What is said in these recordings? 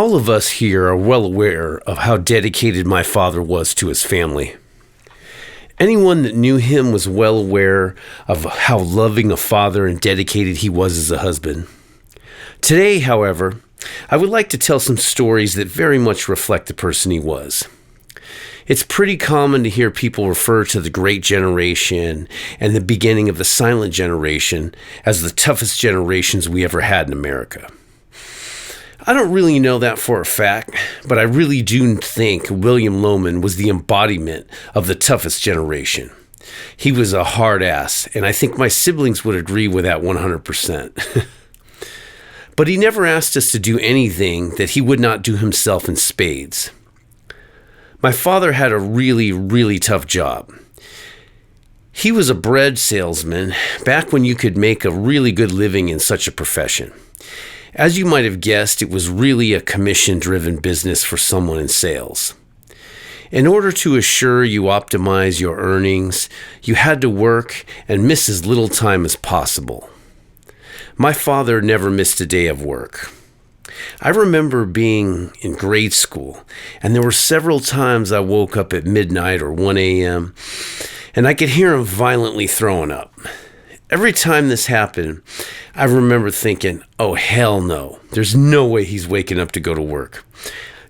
All of us here are well aware of how dedicated my father was to his family. Anyone that knew him was well aware of how loving a father and dedicated he was as a husband. Today, however, I would like to tell some stories that very much reflect the person he was. It's pretty common to hear people refer to the Great Generation and the beginning of the Silent Generation as the toughest generations we ever had in America. I don't really know that for a fact, but I really do think William Lohmann was the embodiment of the toughest generation. He was a hard ass, and I think my siblings would agree with that 100%. But he never asked us to do anything that he would not do himself in spades. My father had a really, really tough job. He was a bread salesman back when you could make a really good living in such a profession. As you might have guessed, it was really a commission-driven business for someone in sales. In order to assure you optimize your earnings, you had to work and miss as little time as possible. My father never missed a day of work. I remember being in grade school, and there were several times I woke up at midnight or 1 a.m., and I could hear him violently throwing up. Every time this happened, I remember thinking, oh, hell no. There's no way he's waking up to go to work.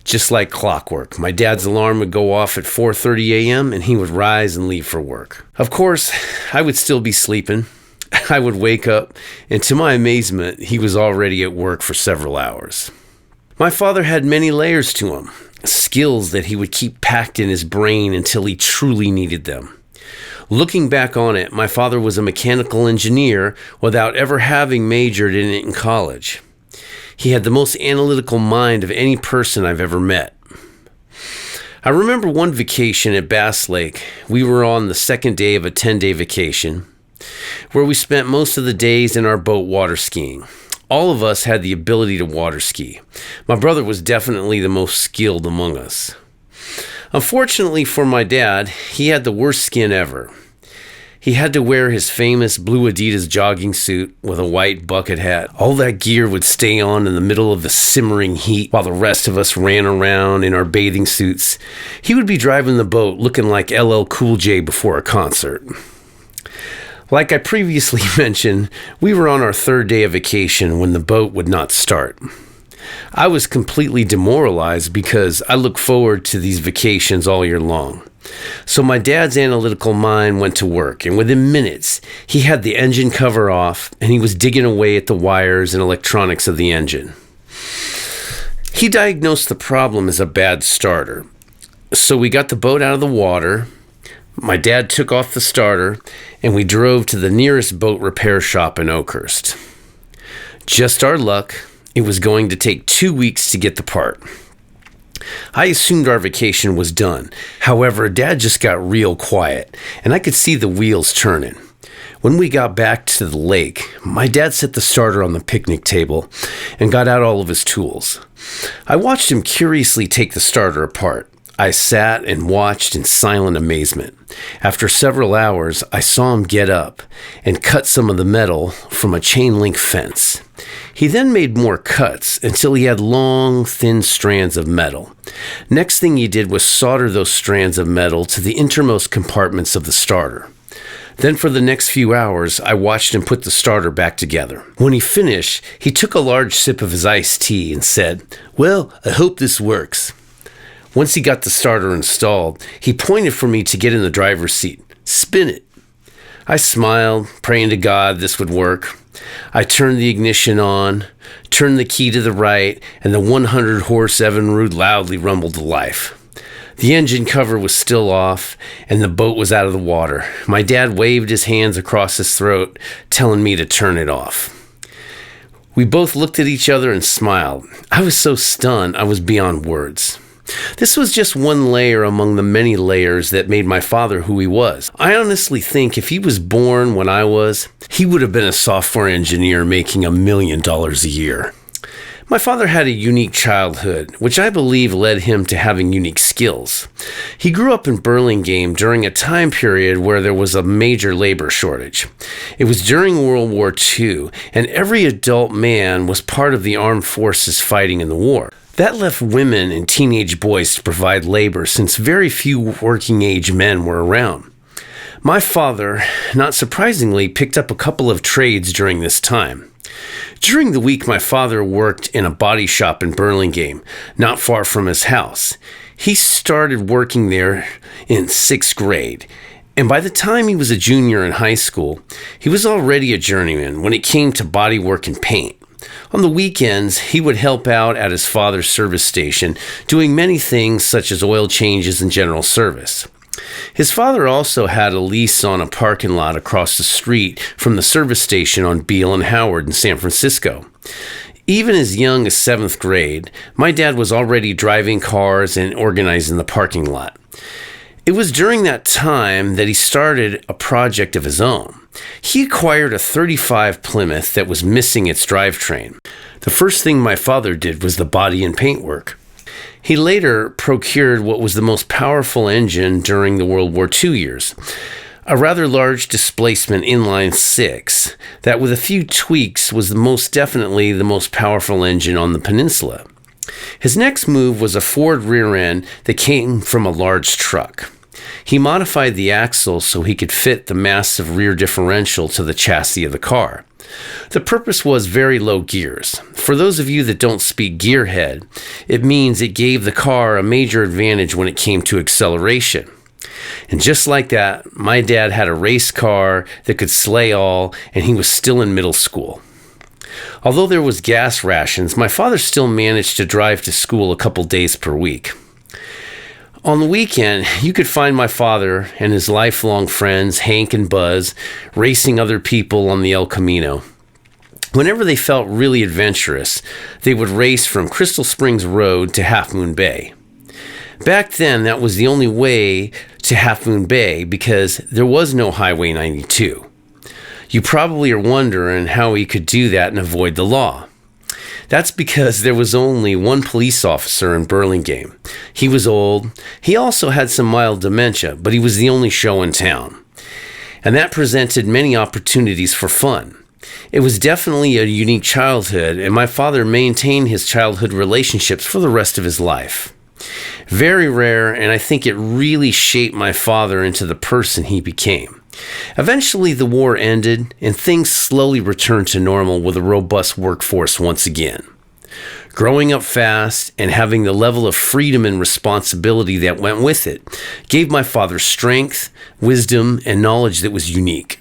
Just like clockwork, my dad's alarm would go off at 4:30 a.m. and he would rise and leave for work. Of course, I would still be sleeping. I would wake up, and to my amazement, he was already at work for several hours. My father had many layers to him, skills that he would keep packed in his brain until he truly needed them. Looking back on it, my father was a mechanical engineer without ever having majored in it in college. He had the most analytical mind of any person I've ever met. I remember one vacation at Bass Lake. We were on the second day of a 10-day vacation, where we spent most of the days in our boat water skiing. All of us had the ability to water ski. My brother was definitely the most skilled among us. Unfortunately for my dad, he had the worst skin ever. He had to wear his famous blue Adidas jogging suit with a white bucket hat. All that gear would stay on in the middle of the simmering heat while the rest of us ran around in our bathing suits. He would be driving the boat looking like LL Cool J before a concert. Like I previously mentioned, we were on our third day of vacation when the boat would not start. I was completely demoralized because I look forward to these vacations all year long. So my dad's analytical mind went to work, and within minutes, he had the engine cover off, and he was digging away at the wires and electronics of the engine. He diagnosed the problem as a bad starter. So we got the boat out of the water. My dad took off the starter, and we drove to the nearest boat repair shop in Oakhurst. Just our luck, it was going to take 2 weeks to get the part. I assumed our vacation was done. However, Dad just got real quiet, and I could see the wheels turning. When we got back to the lake, my dad set the starter on the picnic table and got out all of his tools. I watched him curiously take the starter apart. I sat and watched in silent amazement. After several hours, I saw him get up and cut some of the metal from a chain link fence. He then made more cuts until he had long, thin strands of metal. Next thing he did was solder those strands of metal to the innermost compartments of the starter. Then for the next few hours, I watched him put the starter back together. When he finished, he took a large sip of his iced tea and said, "Well, I hope this works." Once he got the starter installed, he pointed for me to get in the driver's seat. "Spin it." I smiled, praying to God this would work. I turned the ignition on, turned the key to the right, and the 100-horse Evinrude loudly rumbled to life. The engine cover was still off, and the boat was out of the water. My dad waved his hands across his throat, telling me to turn it off. We both looked at each other and smiled. I was so stunned, I was beyond words. This was just one layer among the many layers that made my father who he was. I honestly think if he was born when I was, he would have been a software engineer making $1 million a year. My father had a unique childhood, which I believe led him to having unique skills. He grew up in Burlingame during a time period where there was a major labor shortage. It was during World War II, and every adult man was part of the armed forces fighting in the war. That left women and teenage boys to provide labor since very few working-age men were around. My father, not surprisingly, picked up a couple of trades during this time. During the week, my father worked in a body shop in Burlingame, not far from his house. He started working there in 6th grade, and by the time he was a junior in high school, he was already a journeyman when it came to bodywork and paint. On the weekends, he would help out at his father's service station, doing many things such as oil changes and general service. His father also had a lease on a parking lot across the street from the service station on Beale and Howard in San Francisco. Even as young as 7th grade, my dad was already driving cars and organizing the parking lot. It was during that time that he started a project of his own. He acquired a 35 Plymouth that was missing its drivetrain. The first thing my father did was the body and paint work. He later procured what was the most powerful engine during the World War II years, a rather large displacement inline six that with a few tweaks was most definitely the most powerful engine on the peninsula. His next move was a Ford rear end that came from a large truck. He modified the axle so he could fit the massive rear differential to the chassis of the car. The purpose was very low gears. For those of you that don't speak gearhead, it means it gave the car a major advantage when it came to acceleration. And just like that, my dad had a race car that could slay all, and he was still in middle school. Although there was gas rations, my father still managed to drive to school a couple days per week. On the weekend, you could find my father and his lifelong friends, Hank and Buzz, racing other people on the El Camino. Whenever they felt really adventurous, they would race from Crystal Springs Road to Half Moon Bay. Back then, that was the only way to Half Moon Bay because there was no Highway 92. You probably are wondering how he could do that and avoid the law. That's because there was only one police officer in Burlingame. He was old. He also had some mild dementia, but he was the only show in town. And that presented many opportunities for fun. It was definitely a unique childhood, and my father maintained his childhood relationships for the rest of his life. Very rare, and I think it really shaped my father into the person he became. Eventually, the war ended, and things slowly returned to normal with a robust workforce once again. Growing up fast and having the level of freedom and responsibility that went with it gave my father strength, wisdom, and knowledge that was unique.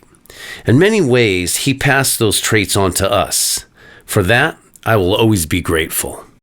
In many ways, he passed those traits on to us. For that, I will always be grateful.